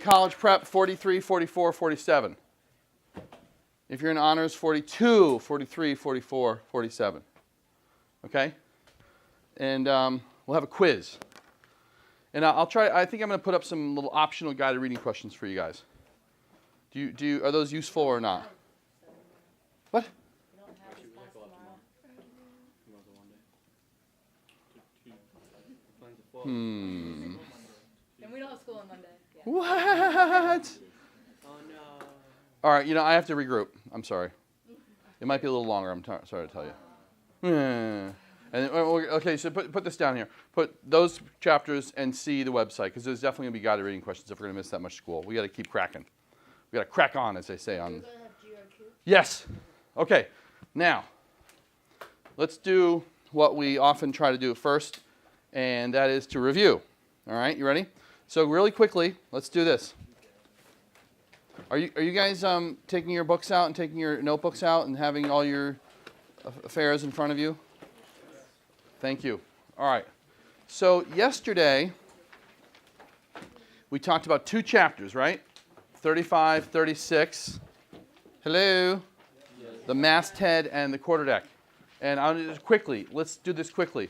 college prep, 43, 44, 47. If you're in honors, 42, 43, 44, 47. Okay? And we'll have a quiz. And I'll try, I think I'm going to put up some little optional guided reading questions for you guys. Are those useful or not? What? And we don't have school on Monday. Yeah. What? Oh no. All right, I have to regroup. I'm sorry. It might be a little longer. I'm sorry to tell you. And okay, so put this down here. Put those chapters and see the website, because there's definitely going to be guided reading questions if we're going to miss that much school. We got to keep cracking. We got to crack on, as they say. On. Yes. Okay. Now, let's do what we often try to do first, and that is to review. All right, you ready? So really quickly, let's do this. Are you guys taking your books out and taking your notebooks out and having all your affairs in front of you? Thank you. All right. So yesterday, we talked about 2 chapters, right? 35, 36. Hello? Yes. The masthead and the quarterdeck. And I'll just quickly, let's do this quickly.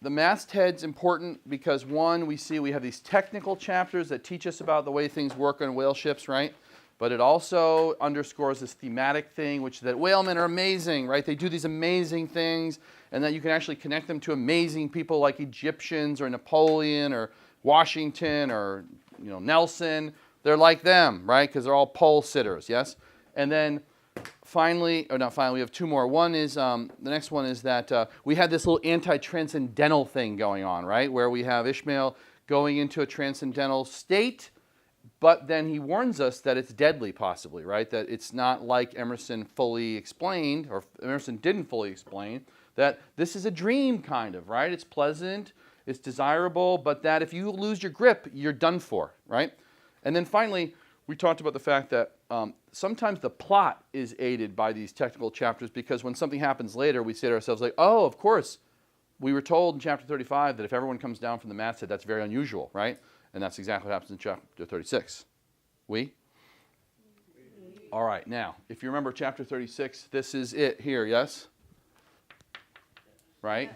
The masthead's important because, one, we have these technical chapters that teach us about the way things work on whale ships, right? But it also underscores this thematic thing, which is that whalemen are amazing, right? They do these amazing things, and that you can actually connect them to amazing people like Egyptians or Napoleon or Washington or Nelson. They're like them, right? Because they're all pole sitters, yes? And then finally, we have 2 more. One is, the next one is that we had this little anti-transcendental thing going on, right? Where we have Ishmael going into a transcendental state, but then he warns us that it's deadly, possibly, right? That it's not like Emerson fully explained, or Emerson didn't fully explain, that this is a dream, kind of, right? It's pleasant, it's desirable, but that if you lose your grip, you're done for, right? And then finally, we talked about the fact that sometimes the plot is aided by these technical chapters, because when something happens later, we say to ourselves, like, oh, of course, we were told in chapter 35 that if everyone comes down from the masthead, that's very unusual, right? And that's exactly what happens in chapter 36. All right, now, if you remember chapter 36, this is it here, yes? Right?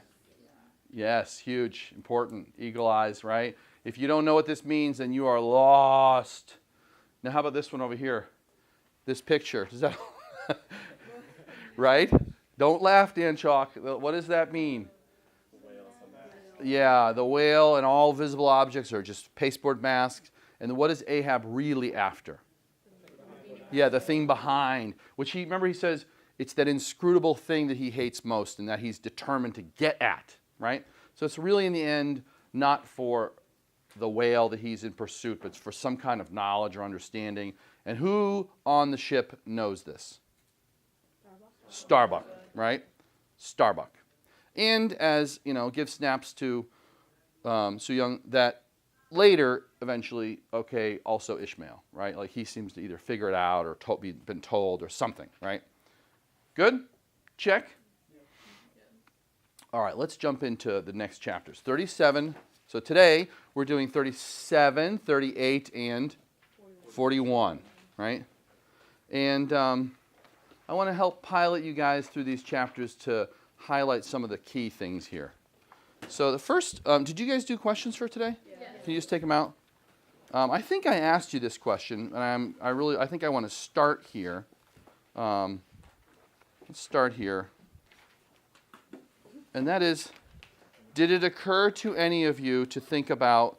Yes, huge, important, eagle eyes, right? If you don't know what this means, then you are lost. Now, how about this one over here? This picture. Does that right? Don't laugh, Dan Chalk. What does that mean? Yeah, the whale and all visible objects are just pasteboard masks. And what is Ahab really after? Yeah, the thing behind. Which he says it's that inscrutable thing that he hates most and that he's determined to get at, right? So it's really, in the end, not for the whale that he's in pursuit, but it's for some kind of knowledge or understanding. And who on the ship knows this? Starbuck, right? Starbuck. And as, gives snaps to Su Young, that later, eventually, okay, also Ishmael, right? Like he seems to either figure it out or been told or something, right? Good? Check? All right, let's jump into the next chapters. 37. So today, we're doing 37, 38, and 41, right? And I want to help pilot you guys through these chapters to highlight some of the key things here. So the first, did you guys do questions for today? Yeah. Can you just take them out? I think I asked you this question, and I think I want to start here. Let's start here. And that is, did it occur to any of you to think about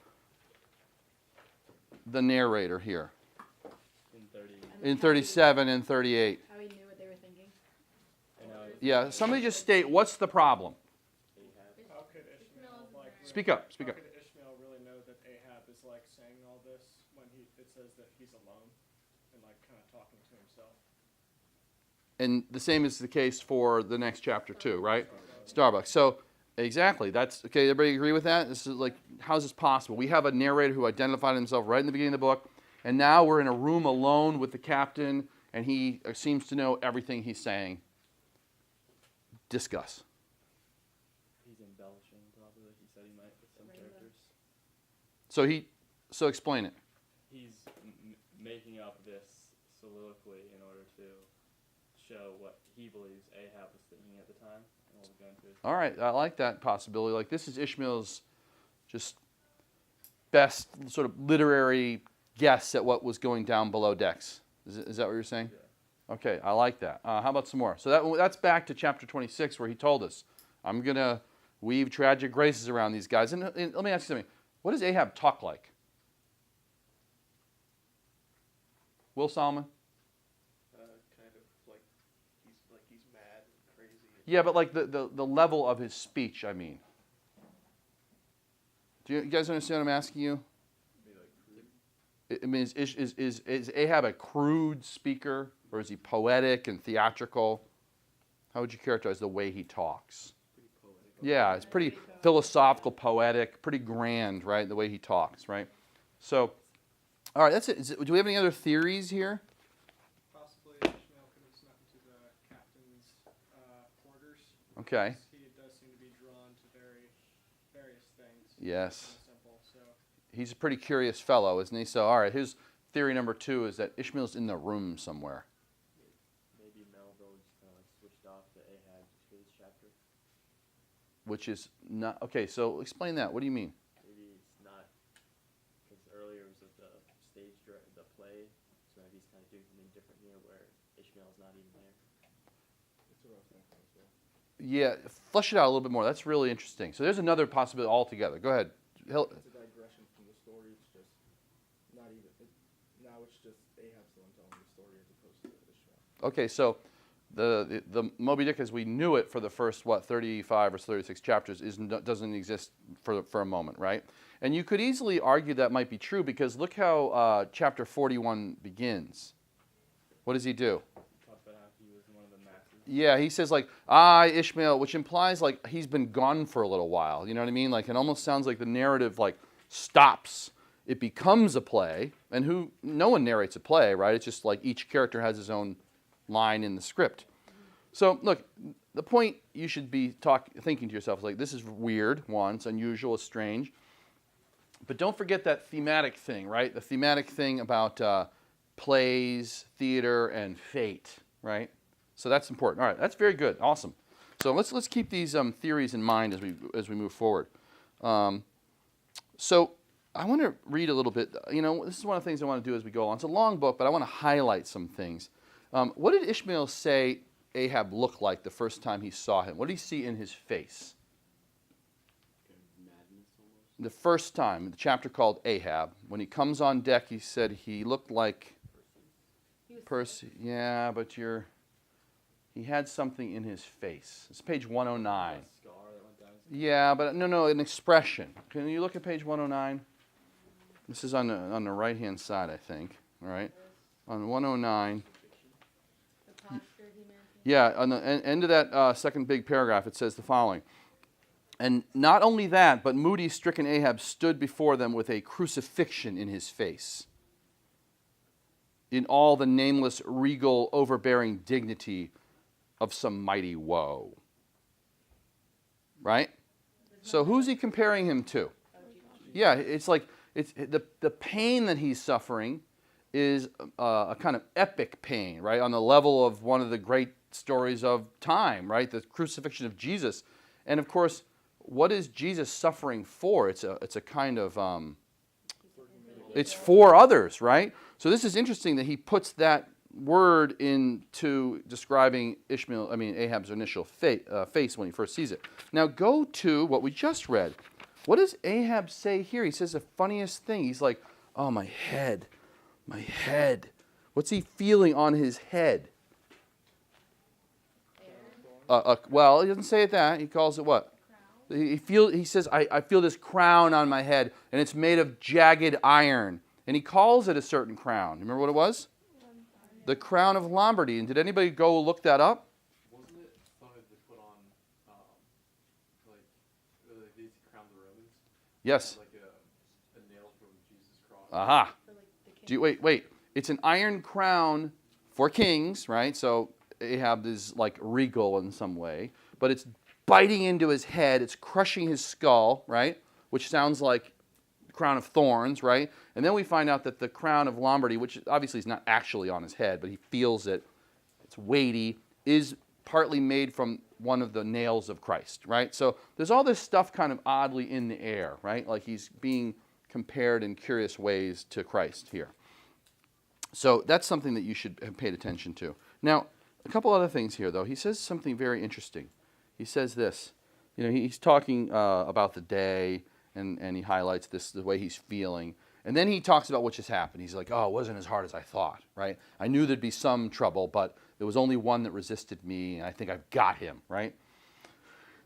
the narrator here? In 37 and 38. How he knew what they were thinking. Yeah, somebody just state, what's the problem? How could Ishmael, Speak up, speak up. How could Ishmael really know that Ahab is saying all this when it says that he's alone and kind of talking to himself? And the same is the case for the next chapter too, right? Starbucks. So exactly, that's okay. Everybody agree with that? This is how is this possible? We have a narrator who identified himself right in the beginning of the book, and now we're in a room alone with the captain, and he seems to know everything he's saying. Discuss. He's embellishing, probably, like he said he might with some characters. So explain it. he's making up this soliloquy in order to show what he believes Ahab was thinking at the time. And we'll go into his All right, I like that possibility. Like, this is Ishmael's just best sort of literary guess at what was going down below decks. Is that what you're saying? Yeah. Okay, I like that. How about some more? So that's back to chapter 26 where he told us, I'm going to weave tragic graces around these guys. And let me ask you something. What does Ahab talk like? Will Solomon? Kind of like he's mad and crazy. Yeah, but like the level of his speech, I mean. Do you guys understand what I'm asking you? I mean, is Ahab a crude speaker, or is he poetic and theatrical? How would you characterize the way he talks? Pretty poetic. Yeah, it's pretty philosophical, poetic, pretty grand, right, the way he talks, right? So, all right, that's it. Do we have any other theories here? Possibly Ishmael could have snuck into the captain's quarters. Okay. He does seem to be drawn to various things. Yes. Kind of simple, so He's a pretty curious fellow, isn't he? So, all right, his theory number 2 is that Ishmael's in the room somewhere. Maybe Melville's switched off the Ahab his chapter. Which is not... Okay, so explain that. What do you mean? Maybe it's not, because earlier it was the the play, so maybe he's kind of doing something different here where Ishmael's not even there. That's what I was thinking as well. Yeah, flesh it out a little bit more. That's really interesting. So there's another possibility altogether. Go ahead. It's a digression from the story. It's just not even. Now it's just Ahab's the one telling the story as opposed to Ishmael. Okay, so the Moby Dick as we knew it for the first, 35 or 36 chapters doesn't exist for a moment, right? And you could easily argue that might be true because look how chapter 41 begins. What does he do? Talked about how he was one of the masses. Yeah, he says like, I, Ishmael, which implies like he's been gone for a little while. You know what I mean? Like it almost sounds like the narrative like stops. It becomes a play, and no one narrates a play, right? It's just like each character has his own line in the script. So look, the point you should be thinking to yourself is like, this is weird, it's unusual, it's strange. But don't forget that thematic thing, right? The thematic thing about plays, theater, and fate, right? So that's important. All right, that's very good, awesome. So let's keep these theories in mind as we move forward. So I want to read a little bit. You know, this is one of the things I want to do as we go along. It's a long book, but I want to highlight some things. What did Ishmael say Ahab looked like the first time he saw him? What did he see in his face? Madness almost. The first time, the chapter called Ahab, when he comes on deck, he said he looked like Percy. Yeah, but he had something in his face. It's page 109. Scar that went down his Yeah, but no, an expression. Can you look at page 109? This is on the right-hand side, I think. All right, on 109. The posture he maintained. Yeah, on the end of that second big paragraph, it says the following. And not only that, but moody, stricken Ahab stood before them with a crucifixion in his face, in all the nameless, regal, overbearing dignity of some mighty woe. Right? So who's he comparing him to? Yeah, it's like the pain that he's suffering is a kind of epic pain, right? On the level of one of the great stories of time, right? The crucifixion of Jesus. And of course, what is Jesus suffering for? It's a kind of it's for others, right? So this is interesting that he puts that word into describing Ahab's initial face when he first sees it. Now go to what we just read. What does Ahab say here? He says the funniest thing. He's like, oh, my head. My head. What's he feeling on his head? Well, he doesn't say it that. He calls it what? He says, I feel this crown on my head, and it's made of jagged iron. And he calls it a certain crown. Remember what it was? The crown of Lombardy. And did anybody go look that up? Wasn't it something they put on, these crowns of Romans? Yes. Like a nail from Jesus' cross. Aha. For, like, the king. Wait. It's an iron crown for kings, right? So Ahab is like regal in some way. But it's biting into his head. It's crushing his skull, right? Which sounds like crown of thorns, right? And then we find out that the crown of Lombardy, which obviously is not actually on his head, but he feels it, it's weighty, is partly made from one of the nails of Christ, right? So there's all this stuff kind of oddly in the air, right? Like he's being compared in curious ways to Christ here. So that's something that you should have paid attention to. Now, a couple other things here, though. He says something very interesting. He says this. You know, he's talking about the day, and he highlights this, the way he's feeling. And then he talks about what just happened. He's like, oh, it wasn't as hard as I thought, right? I knew there'd be some trouble, but there was only one that resisted me, and I think I've got him, right?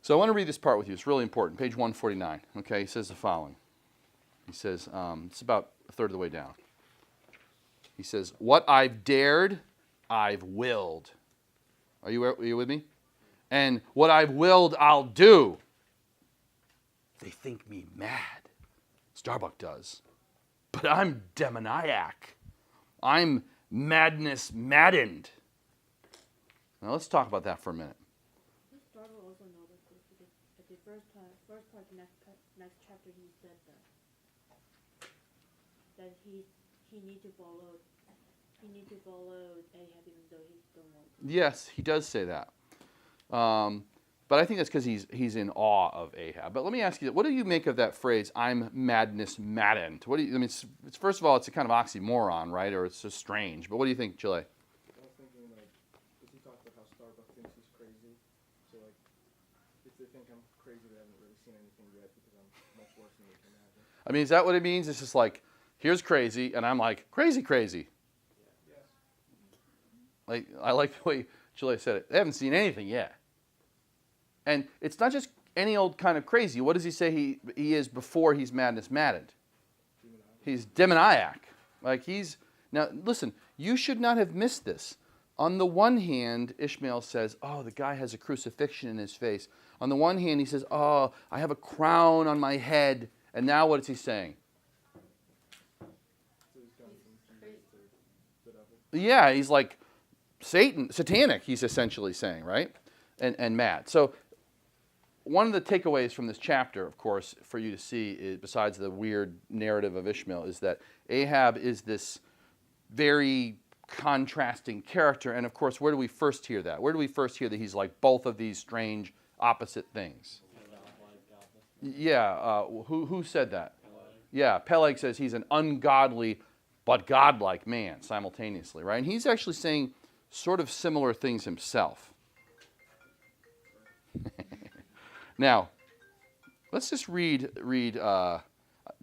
So I want to read this part with you. It's really important. Page 149, okay? He says the following. He says, it's about a third of the way down. He says, what I've dared, I've willed. Are you with me? And what I've willed, I'll do. They think me mad. Starbuck does. But I'm demoniac. I'm madness maddened. Now let's talk about that for a minute. Starbuck also noticed this because at the first part, next chapter, he said that he need to follow Ahab even though he don't want to. Yes, he does say that. But I think that's because he's in awe of Ahab. But let me ask you, what do you make of that phrase, I'm madness maddened? What do you, I mean, it's first of all, it's a kind of oxymoron, right? Or it's just strange. But what do you think, Chile? I was thinking, like, because he talked about how Starbuck thinks he's crazy. So, like, if they think I'm crazy, they haven't really seen anything yet because I'm much worse than they can imagine. I mean, is that what it means? It's just like, here's crazy, and I'm like, crazy, crazy. Yes. Like, I like the way Chile said it. They haven't seen anything yet. And it's not just any old kind of crazy. What does he say he is before he's madness maddened? He's demoniac. Like he's... Now, listen, you should not have missed this. On the one hand, Ishmael says, oh, the guy has a crucifixion in his face. On the one hand, he says, oh, I have a crown on my head. And now what is he saying? So he's gone from Jesus to the devil. Yeah, he's like satanic, he's essentially saying, right? And mad. So one of the takeaways from this chapter, of course, for you to see, is, besides the weird narrative of Ishmael, is that Ahab is this very contrasting character. And, of course, where do we first hear that? Where do we first hear that he's like both of these strange, opposite things? Yeah, who said that? Yeah, Peleg says he's an ungodly but godlike man simultaneously, right? And he's actually saying sort of similar things himself. Now, let's just read I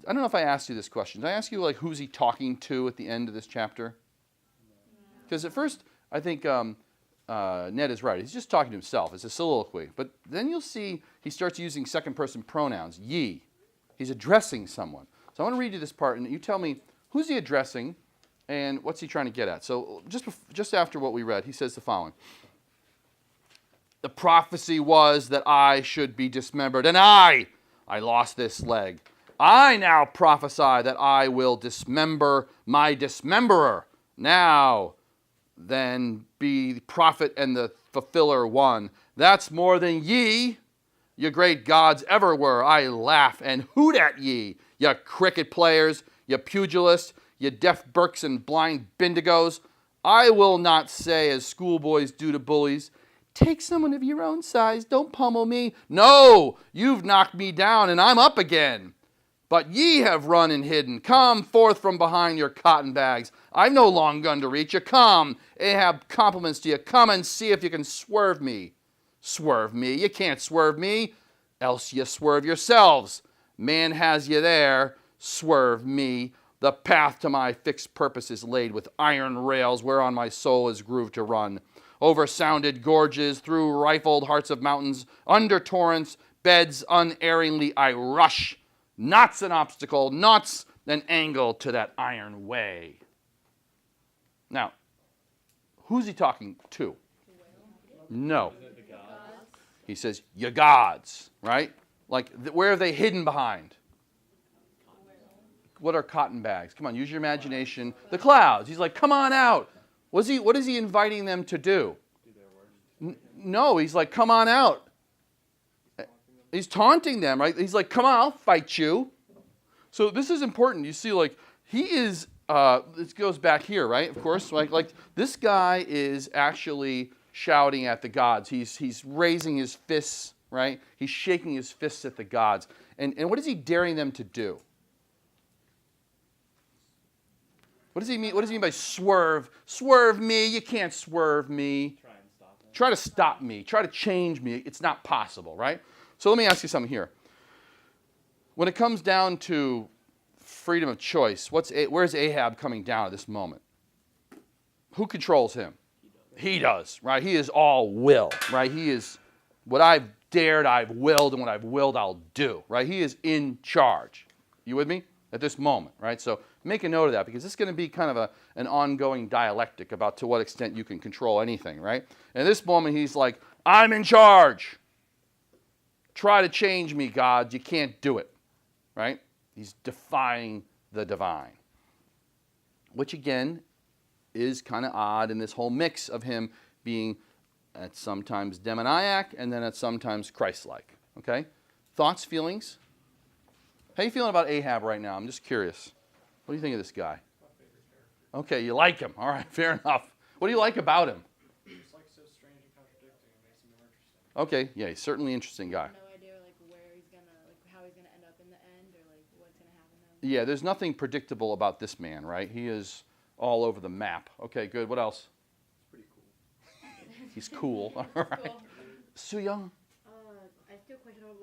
don't know if I asked you this question. Did I ask you, like, who's he talking to at the end of this chapter? Because at first, I think Ned is right. He's just talking to himself. It's a soliloquy. But then you'll see he starts using second-person pronouns, ye. He's addressing someone. So I want to read you this part, and you tell me, who's he addressing, and what's he trying to get at? So just after what we read, he says the following. The prophecy was that I should be dismembered, and I lost this leg. I now prophesy that I will dismember my dismemberer. Now, then, be the prophet and the fulfiller one. That's more than ye, you great gods, ever were. I laugh and hoot at ye, you cricket players, you pugilists, you deaf Burks and blind bindigos. I will not say, as schoolboys do to bullies, take someone of your own size, don't pummel me. No, you've knocked me down, and I'm up again. But ye have run and hidden. Come forth from behind your cotton bags. I've no long gun to reach you. Come, Ahab compliments to you. Come and see if you can swerve me. Swerve me? You can't swerve me, else you swerve yourselves. Man has you there. Swerve me. The path to my fixed purpose is laid with iron rails whereon my soul is grooved to run. Over sounded gorges, through rifled hearts of mountains, under torrents, beds unerringly I rush. Not's an obstacle, not's an angle to that iron way. Now, who's he talking to? No. He says, you gods, right? Like, where are they hidden behind? What are cotton bags? Come on, use your imagination. The clouds. He's like, come on out. What is he inviting them to do? No, he's like, come on out. He's taunting them, right? He's like, come on, I'll fight you. So this is important. You see, like, he is, this goes back here, right? Of course, like this guy is actually shouting at the gods. He's raising his fists, right? He's shaking his fists at the gods. And what is he daring them to do? What does he mean? What does he mean by swerve? Swerve me. You can't swerve me. Try and stop it. Try to stop me. Try to change me. It's not possible, right? So let me ask you something here. When it comes down to freedom of choice, where's Ahab coming down at this moment? Who controls him? He does, right? He is all will, right? He is what I've dared, I've willed, and what I've willed, I'll do, right? He is in charge. You with me? At this moment, right? So make a note of that because this is going to be kind of an ongoing dialectic about to what extent you can control anything, right? And at this moment, he's like, I'm in charge. Try to change me, God. You can't do it, right? He's defying the divine, which again is kind of odd in this whole mix of him being at sometimes demoniac and then at sometimes Christ-like, okay? Thoughts, feelings? How are you feeling about Ahab right now? I'm just curious. What do you think of this guy? Okay, you like him. All right, fair enough. What do you like about him? He's like so strange and contradicting. It makes him more interesting. Okay, yeah, he's certainly an interesting guy. No idea like where he's gonna, like how he's gonna end up in the end, or like what's gonna happen to him. Yeah, there's nothing predictable about this man, right? He is all over the map. Okay, good. What else? It's pretty cool. He's cool. All right. Cool. Su Young. I still questionable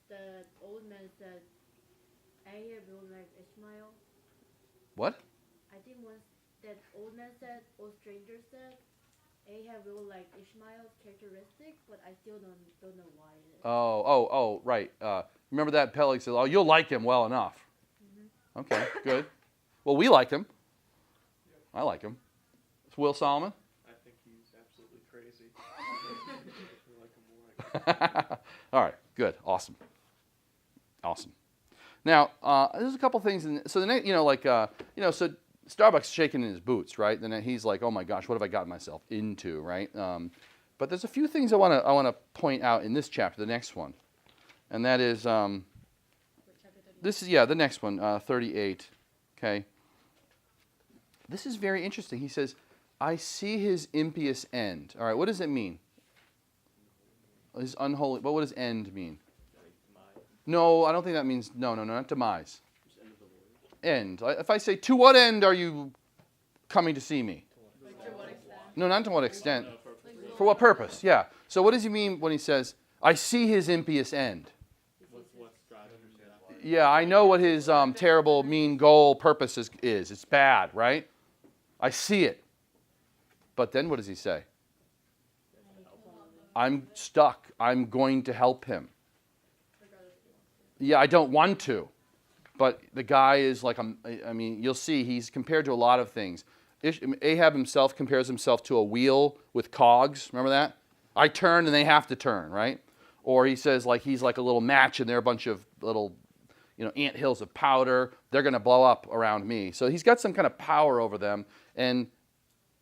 the old man said Ahab will like Ishmael. What? I think once that old man said, or stranger said, Ahab will like Ishmael's characteristic, but I still don't know why it is. Oh, right. Remember that Peleg said, oh, you'll like him well enough. Mm-hmm. Okay, good. Well, we like him. I like him. It's Will Solomon. I think he's absolutely crazy. I like him more. All right, good, awesome. Now, there's a couple things. So the next, so Starbuck's shaking in his boots, right? Then he's like, oh my gosh, what have I gotten myself into, right? But there's a few things I want to point out in this chapter, the next one, and that is the next one, 38. Okay. This is very interesting. He says, I see his impious end. All right, what does it mean? His unholy, but what does end mean? No, I don't think that means, no, not demise. End. If I say, to what end are you coming to see me? Like to what extent? No, not to what extent. For what purpose? Yeah. So what does he mean when he says, I see his impious end? What's driving him? Yeah, I know what his terrible, mean goal, purpose is. It's bad, right? I see it. But then what does he say? I'm stuck. I'm going to help him. Yeah, I don't want to. But the guy is like, you'll see, he's compared to a lot of things. Ahab himself compares himself to a wheel with cogs. Remember that? I turn and they have to turn, right? Or he says like he's like a little match and they're a bunch of little, ant hills of powder. They're going to blow up around me. So he's got some kind of power over them. And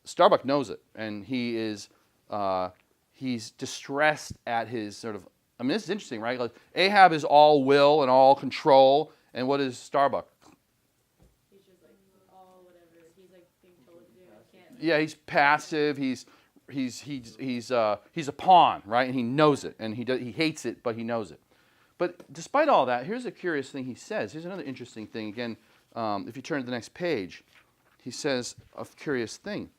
Starbuck knows it. And he is, he's distressed at his sort of, this is interesting, right? Like Ahab is all will and all control. And what is Starbuck? He's just like all whatever. He's like being told to do. I can't. Yeah, he's passive. He's a pawn, right? And he knows it, and he hates it, but he knows it. But despite all that, here's a curious thing he says. Here's another interesting thing. Again, if you turn to the next page, he says a curious thing.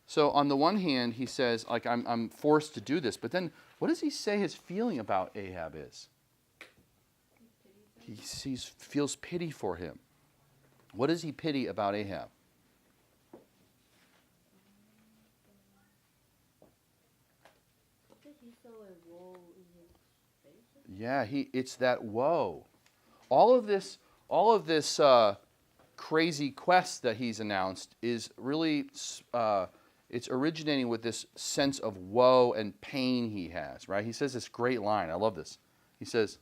So on the one hand, he says, like, I'm forced to do this. But then what does he say his feeling about Ahab is? He feels pity for him. What does he pity about Ahab? He saw a woe in his face. Yeah, it's that woe. All of this crazy quest that he's announced is really it's originating with this sense of woe and pain he has, right? He says this great line. I love this. He says,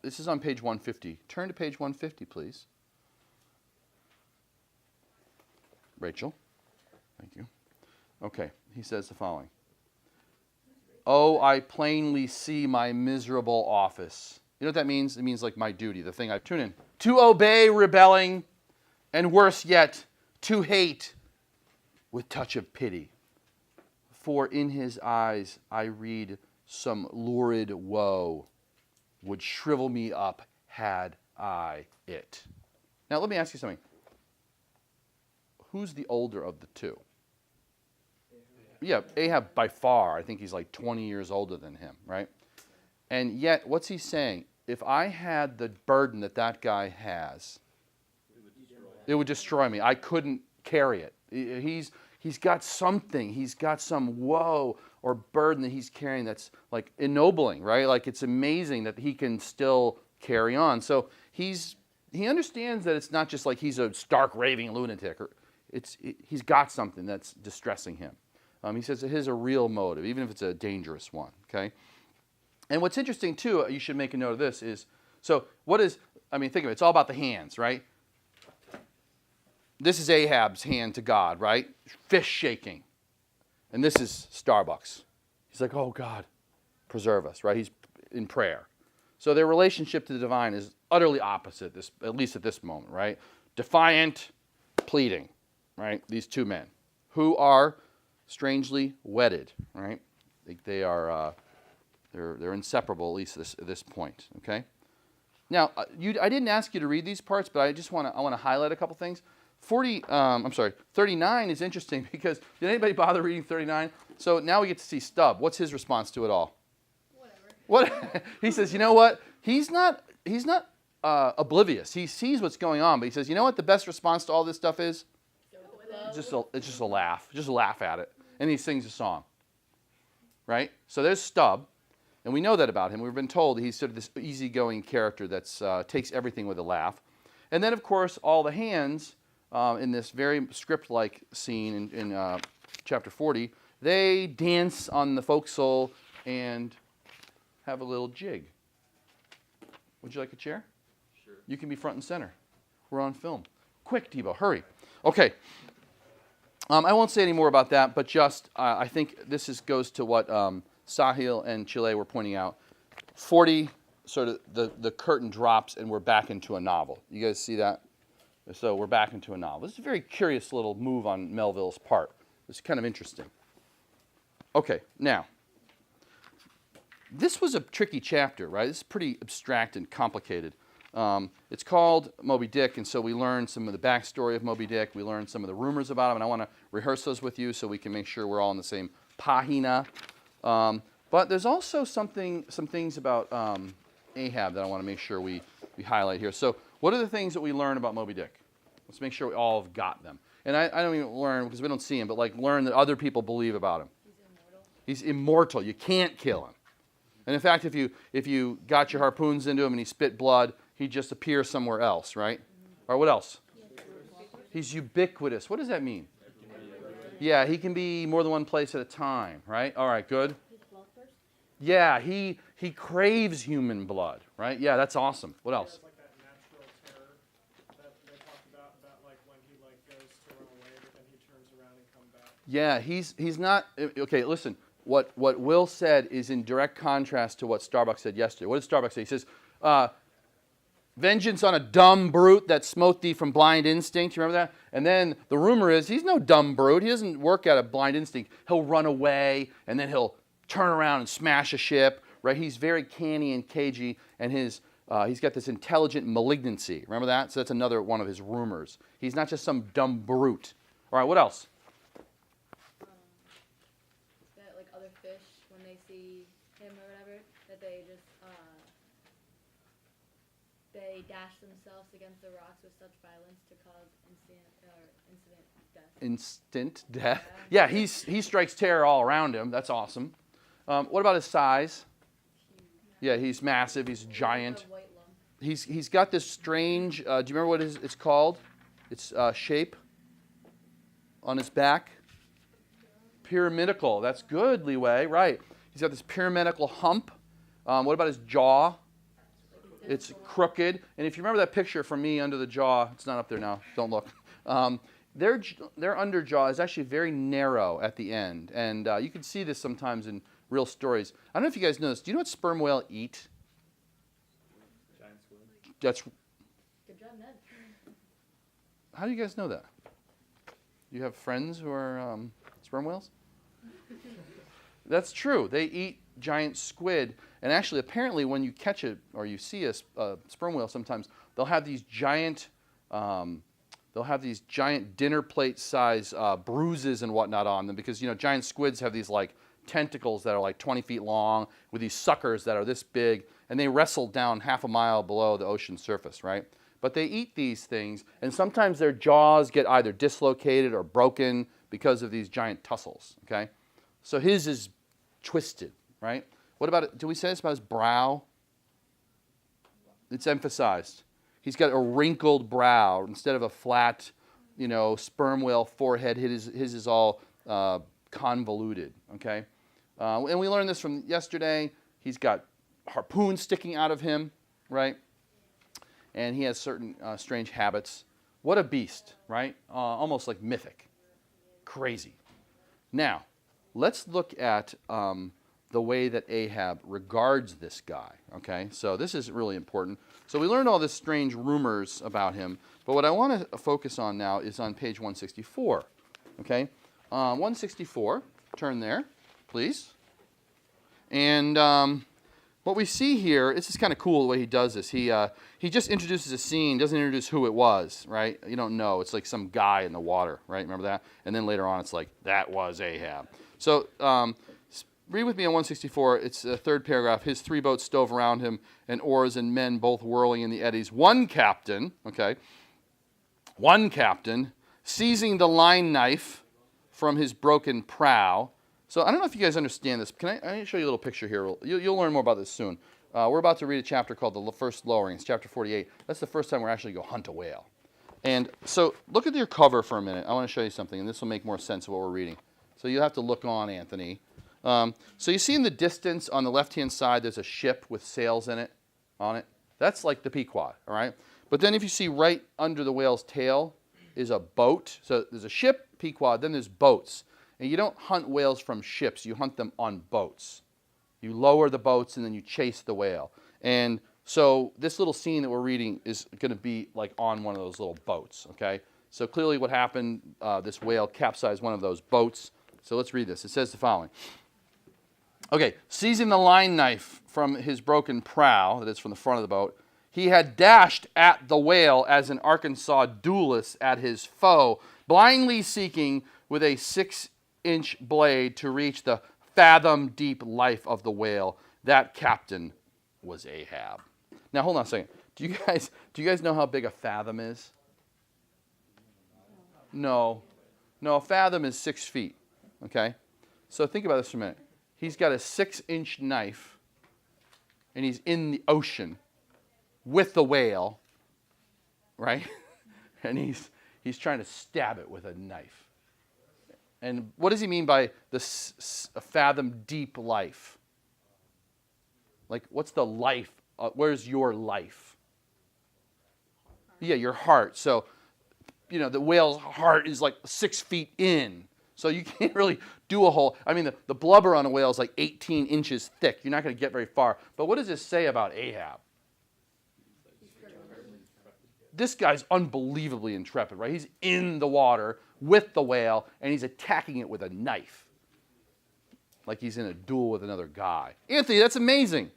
this is on page 150. Turn to page 150, please. Rachel. Thank you. Okay, he says the following. Oh, I plainly see my miserable office. You know what that means? It means like my duty, the thing I tune in. To obey, rebelling, and worse yet, to hate with touch of pity. For in his eyes I read some lurid woe, would shrivel me up had I it. Now let me ask you something. Who's the older of the two? Yeah, Ahab by far. I think he's like 20 years older than him, right? And yet, what's he saying? If I had the burden that that guy has, it would destroy me. I couldn't carry it. He's got something. He's got some woe or burden that he's carrying that's like ennobling, right? Like it's amazing that he can still carry on. So he understands that it's not just like he's a stark raving lunatic. He's got something that's distressing him. He says it has a real motive, even if it's a dangerous one, okay? And what's interesting, too, you should make a note of this, is, so what is, I mean, think of it, it's all about the hands, right? This is Ahab's hand to God, right? Fist shaking. And this is Starbucks. He's like, oh, God, preserve us, right? He's in prayer. So their relationship to the divine is utterly opposite, at least at this moment, right? Defiant, pleading, right? These two men who are strangely wedded, right? They are they're inseparable, at least at this point. Okay. Now, I didn't ask you to read these parts, but I want to highlight a couple things. 39 is interesting because did anybody bother reading 39? So now we get to see Stubb. What's his response to it all? Whatever. What he says? You know what? He's not oblivious. He sees what's going on, but he says, you know what? The best response to all this stuff is it's just a laugh. Just laugh at it. And he sings a song. Right? So there's Stubb, and we know that about him. We've been told he's sort of this easygoing character that takes everything with a laugh. And then, of course, all the hands in this very script-like scene in chapter 40, they dance on the forecastle and have a little jig. Would you like a chair? Sure. You can be front and center. We're on film. Quick, Debo, hurry. Okay. I won't say any more about that, but just I think this goes to what Sahil and Chile were pointing out. 40, sort of the curtain drops and we're back into a novel. You guys see that? So we're back into a novel. This is a very curious little move on Melville's part. It's kind of interesting. Okay, now, this was a tricky chapter, right? This is pretty abstract and complicated. It's called Moby Dick, and so we learned some of the backstory of Moby Dick. We learned some of the rumors about him, and I want to rehearse those with you so we can make sure we're all on the same pahina. But there's also some things about Ahab that I want to make sure we highlight here. So what are the things that we learn about Moby Dick? Let's make sure we all have got them. And I don't even learn, because we don't see him, but like learn that other people believe about him. He's immortal. You can't kill him. And in fact, if you got your harpoons into him and he spit blood, he'd just appear somewhere else, right? Or what else? He's ubiquitous. What does that mean? Yeah, he can be more than one place at a time, right? All right, good. Yeah, he craves human blood, right? Yeah, that's awesome. What else? Like that natural terror that they talked about like when he like goes to run away, but then he turns around and comes back. Yeah, he's not okay. Listen, what Will said is in direct contrast to what Starbuck said yesterday. What did Starbuck say? He says, "Vengeance on a dumb brute that smote thee from blind instinct." You remember that? And then the rumor is he's no dumb brute. He doesn't work out of blind instinct. He'll run away and then he'll turn around and smash a ship. Right? He's very canny and cagey, and he's got this intelligent malignancy. Remember that? So that's another one of his rumors. He's not just some dumb brute. All right, what else? That like other fish, when they see him or whatever, that they just they dash themselves against the rocks with such violence to cause incident death. Instant death. Yeah, he strikes terror all around him. That's awesome. What about his size? Yeah, he's massive. He's giant. He's got this strange. Do you remember what it's called? Its shape on his back. Pyramidical. That's good, Leeway. Right. He's got this pyramidical hump. What about his jaw? It's crooked. And if you remember that picture from me under the jaw, it's not up there now. Don't look. Their underjaw is actually very narrow at the end, and you can see this sometimes in real stories. I don't know if you guys know this. Do you know what sperm whale eat? That's. Good job, Ned. How do you guys know that? You have friends who are sperm whales? That's true. They eat giant squid, and actually, apparently, when you catch it or you see a sperm whale, sometimes they'll have these giant dinner plate size bruises and whatnot on them because giant squids have these like tentacles that are like 20 feet long with these suckers that are this big, and they wrestle down half a mile below the ocean surface, right? But they eat these things, and sometimes their jaws get either dislocated or broken because of these giant tussles, okay? So his is twisted, right? What about it? Do we say this about his brow? It's emphasized. He's got a wrinkled brow instead of a flat, sperm whale forehead. His is all convoluted, okay? And we learned this from yesterday. He's got harpoons sticking out of him, right? And he has certain strange habits. What a beast, right? Almost like mythic. Crazy. Now, let's look at the way that Ahab regards this guy, okay? So this is really important. So we learned all this strange rumors about him, but what I want to focus on now is on page 164, okay? 164, turn there, please. And what we see here, this is kind of cool the way he does this. He just introduces a scene, doesn't introduce who it was, right? You don't know. It's like some guy in the water, right? Remember that? And then later on it's like, that was Ahab. So read with me on 164. It's the third paragraph. His 3 boats stove around him, and oars and men both whirling in the eddies. One captain, seizing the line knife from his broken prow. So I don't know if you guys understand this. I show you a little picture here. You'll learn more about this soon. We're about to read a chapter called The First Lowering. It's chapter 48. That's the first time we're actually going to hunt a whale. And so look at your cover for a minute. I want to show you something, and this will make more sense of what we're reading. So you have to look on, Anthony. So you see in the distance on the left-hand side, there's a ship with sails in it, on it. That's like the Pequod, all right? But then if you see right under the whale's tail is a boat. So there's a ship, Pequod, then there's boats. And you don't hunt whales from ships. You hunt them on boats. You lower the boats, and then you chase the whale. And so this little scene that we're reading is going to be like on one of those little boats, okay? So clearly what happened, this whale capsized one of those boats. So let's read this. It says the following. Okay, seizing the line knife from his broken prow, that is from the front of the boat, he had dashed at the whale as an Arkansas duelist at his foe, blindly seeking with a 6-inch blade to reach the fathom-deep life of the whale. That captain was Ahab. Now, hold on a second. Do you guys know how big a fathom is? No. No, a fathom is 6 feet, okay? So think about this for a minute. He's got a 6-inch knife, and he's in the ocean with the whale, right? And he's trying to stab it with a knife. And what does he mean by the fathom deep life? Like, what's the life? Where's your life? Yeah, your heart. So, the whale's heart is like 6 feet in. So you can't really do a whole, the blubber on a whale is like 18 inches thick. You're not going to get very far. But what does this say about Ahab? This guy's unbelievably intrepid, right? He's in the water with the whale, and he's attacking it with a knife. Like he's in a duel with another guy. Anthony, that's amazing.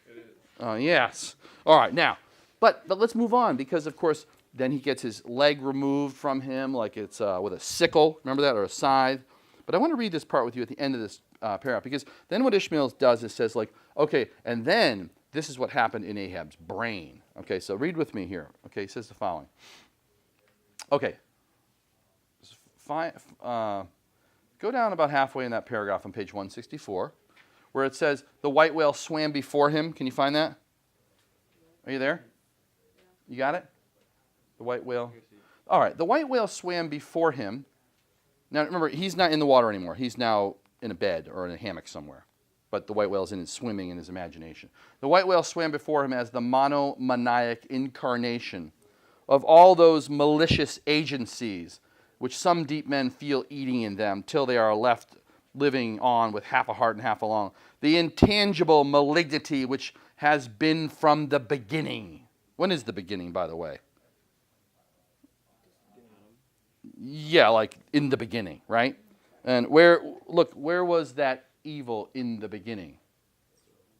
It is. Yes. All right, now, but let's move on, because, of course, then he gets his leg removed from him like it's with a sickle, remember that, or a scythe. But I want to read this part with you at the end of this paragraph, because then what Ishmael does is says, like, okay, and then this is what happened in Ahab's brain. Okay, so read with me here. Okay, he says the following. Okay. Go down about halfway in that paragraph on page 164, where it says, the white whale swam before him. Can you find that? Are you there? You got it? The white whale? All right, the white whale swam before him. Now, remember, he's not in the water anymore. He's now in a bed or in a hammock somewhere. But the white whale's in his swimming in his imagination. The white whale swam before him as the monomaniac incarnation of all those malicious agencies which some deep men feel eating in them till they are left living on with half a heart and half a lung. The intangible malignity which has been from the beginning. When is the beginning, by the way? Yeah, like in the beginning, right? And where was that evil in the beginning?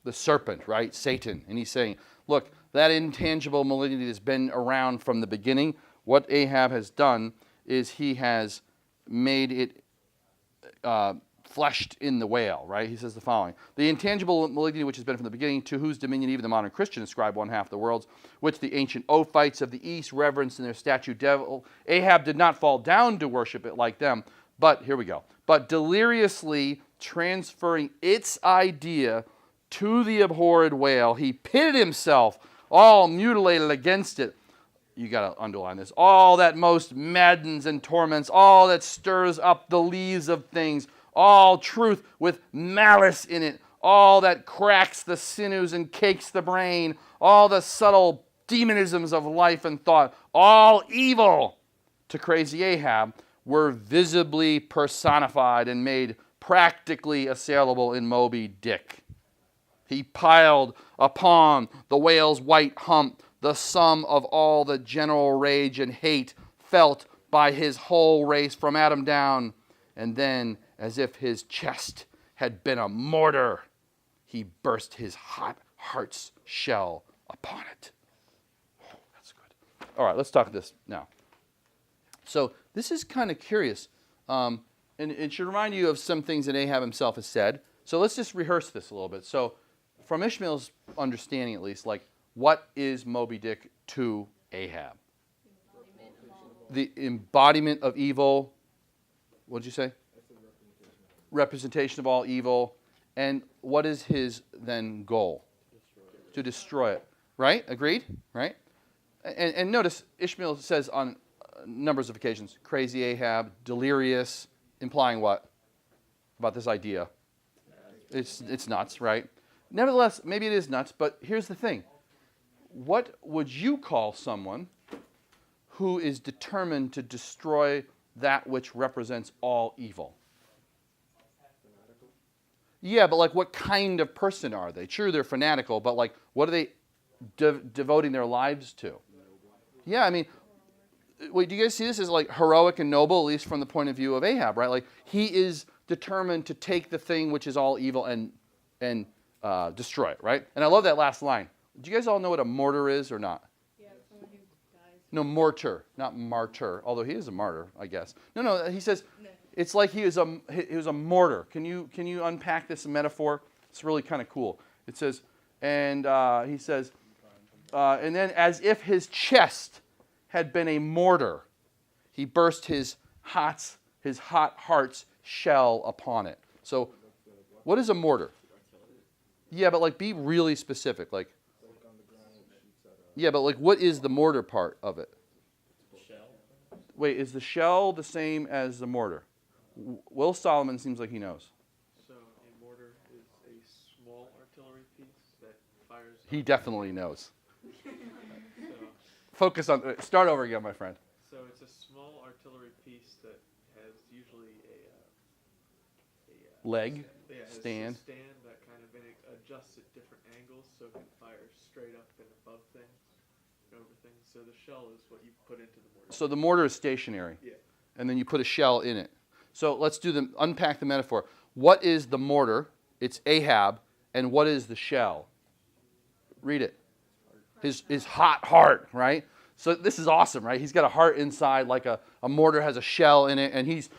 The serpent, right? Satan. And he's saying, look, that intangible malignity that's been around from the beginning, what Ahab has done is he has made it fleshed in the whale, right? He says the following: the intangible malignity which has been from the beginning, to whose dominion even the modern Christian ascribe one half the worlds, which the ancient Ophites of the East reverenced in their statue devil. Ahab did not fall down to worship it like them, but, here we go, but deliriously transferring its idea to the abhorred whale, he pitted himself all mutilated against it. You got to underline this. All that most maddens and torments, all that stirs up the lees of things, all truth with malice in it, all that cracks the sinews and cakes the brain, all the subtle demonisms of life and thought, all evil to crazy Ahab, were visibly personified and made practically assailable in Moby Dick. He piled upon the whale's white hump the sum of all the general rage and hate felt by his whole race from Adam down, and then, as if his chest had been a mortar, he burst his hot heart's shell upon it. Oh, that's good. All right, let's talk this now. So this is kind of curious, and it should remind you of some things that Ahab himself has said. So let's just rehearse this a little bit. So from Ishmael's understanding, at least, like, what is Moby Dick to Ahab? The embodiment of evil. What did you say? Representation of all evil. And what is his, then, goal? To destroy it. Right? Agreed? Right? And notice, Ishmael says on numbers of occasions, crazy Ahab, delirious, implying what? About this idea. It's nuts, right? Nevertheless, maybe it is nuts, but here's the thing. What would you call someone who is determined to destroy that which represents all evil? Yeah, but like, what kind of person are they? True, they're fanatical, but like, what are they devoting their lives to? Yeah, I mean, wait, do you guys see this as like heroic and noble, at least from the point of view of Ahab, right? Like, he is determined to take the thing which is all evil and destroy it, right? And I love that last line. Do you guys all know what a mortar is or not? Yeah, someone who dies. No, mortar, not martyr, although he is a martyr, I guess. No, he says it's like he was a mortar. Can you unpack this metaphor? It's really kind of cool. It says, and he says, and then as if his chest had been a mortar, he burst his hot heart's shell upon it. So, what is a mortar? Yeah, but like, be really specific. Like, yeah, but like, what is the mortar part of it? Shell. Wait, is the shell the same as the mortar? Will Solomon seems like he knows. So a mortar is a small artillery piece that fires. He definitely knows. So, Focus on. Start over again, my friend. so it's a small artillery piece that has usually a Leg, yeah, it's stand. a stand that kind of adjusts at different angles, so it can fire straight up and above things, and over things. So the shell is what you put into the mortar. So the mortar is stationary. Yeah. And then you put a shell in it. So let's unpack the metaphor. What is the mortar? It's Ahab. And what is the shell? Read it. His hot heart, right? So this is awesome, right? He's got a heart inside, like a mortar has a shell in it, and he's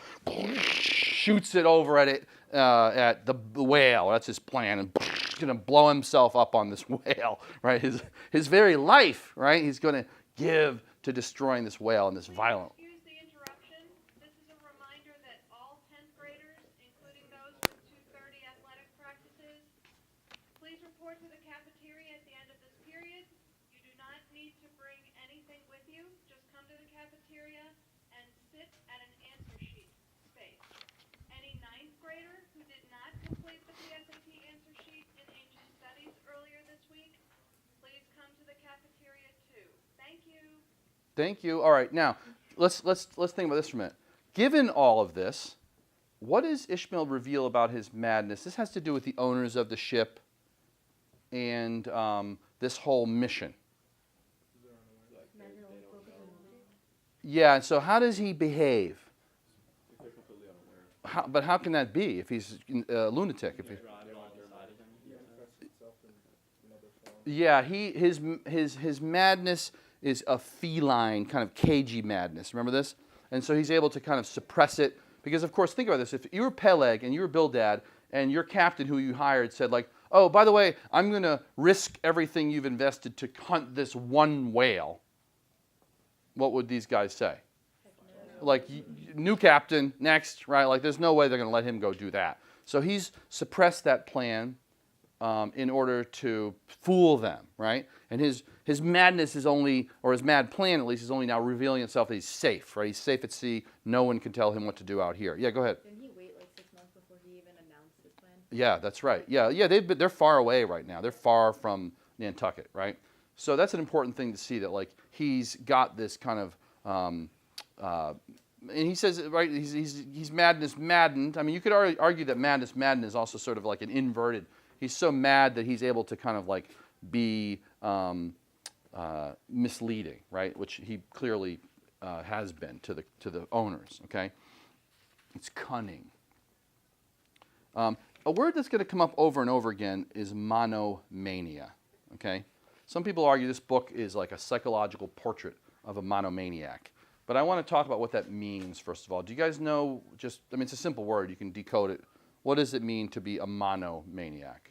shoots it over at the whale. That's his plan, and he's going to blow himself up on this whale, right? His very life, right? He's going to give to destroying this whale and this violent. Excuse the interruption. This is a reminder that all 10th graders, including those with 2:30 athletic practices, please report to the cafeteria at the end of this period. You do not need to bring anything with you. Just come to the cafeteria and sit at an answer sheet space. Any 9th grader who did not complete the PSAT answer sheet in Ancient Studies earlier this week, please come to the cafeteria too. Thank you. Thank you. All right, now let's think about this for a minute. Given all of this, what does Ishmael reveal about his madness? This has to do with the owners of the ship and this whole mission. Yeah, so how does he behave? If they're completely unaware. But how can that be if he's a lunatic? If he, Drive on the side of him. He manifests himself in another form. yeah, his madness is a feline, kind of cagey madness. Remember this? And so he's able to kind of suppress it. Because, of course, think about this. If you were Peleg and you were Bildad, and your captain who you hired said, like, oh, by the way, I'm going to risk everything you've invested to hunt this one whale, what would these guys say? Like, new captain, next, right? Like, there's no way they're going to let him go do that. So he's suppressed that plan in order to fool them, right? And his madness is only, or his mad plan at least, is only now revealing itself that he's safe, right? He's safe at sea. No one can tell him what to do out here. Yeah, go ahead. Didn't he wait like 6 months before he even announced his plan? Yeah, that's right. Yeah, they're far away right now. They're far from Nantucket, right? So that's an important thing to see, that like he's got this kind of, and he says, right, he's madness maddened. I mean, you could argue that madness maddened is also sort of like an inverted. He's so mad that he's able to kind of like be misleading, right? Which he clearly has been to the owners. Okay, it's cunning. A word that's going to come up over and over again is monomania. Okay, some people argue this book is like a psychological portrait of a monomaniac. But I want to talk about what that means, first of all. Do you guys know, I mean, it's a simple word. You can decode it. What does it mean to be a monomaniac?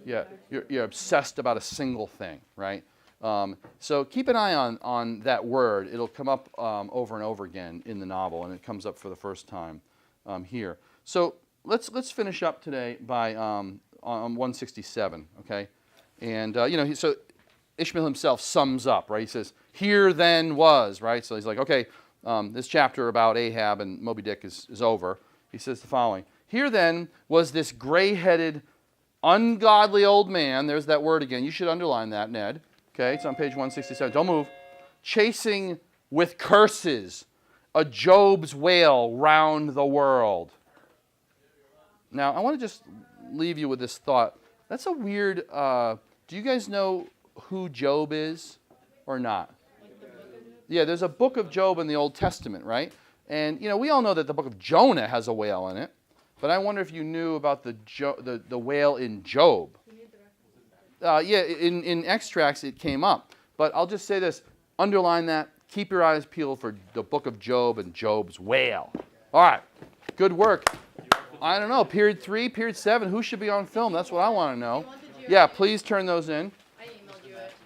Yeah, you're obsessed about a single thing, right? So keep an eye on that word. It'll come up over and over again in the novel, and it comes up for the first time here. So let's finish up today by on 167, okay? And so Ishmael himself sums up, right? He says, "Here then was," right? So he's like, okay, this chapter about Ahab and Moby Dick is over. He says the following: "Here then was this gray-headed, ungodly old man," there's that word again. You should underline that, Ned. Okay, it's on page 167. Don't move. "Chasing with curses a Job's wail round the world." Now, I want to just leave you with this thought. That's a weird, do you guys know who Job is or not? Yeah, there's a book of Job in the Old Testament, right? And, we all know that the book of Jonah has a whale in it. But I wonder if you knew about the whale in Job. Yeah, in extracts it came up. But I'll just say this. Underline that. Keep your eyes peeled for the book of Job and Job's whale. All right. Good work. I don't know. Period 3, period 7. Who should be on film? That's what I want to know. Yeah, please turn those in.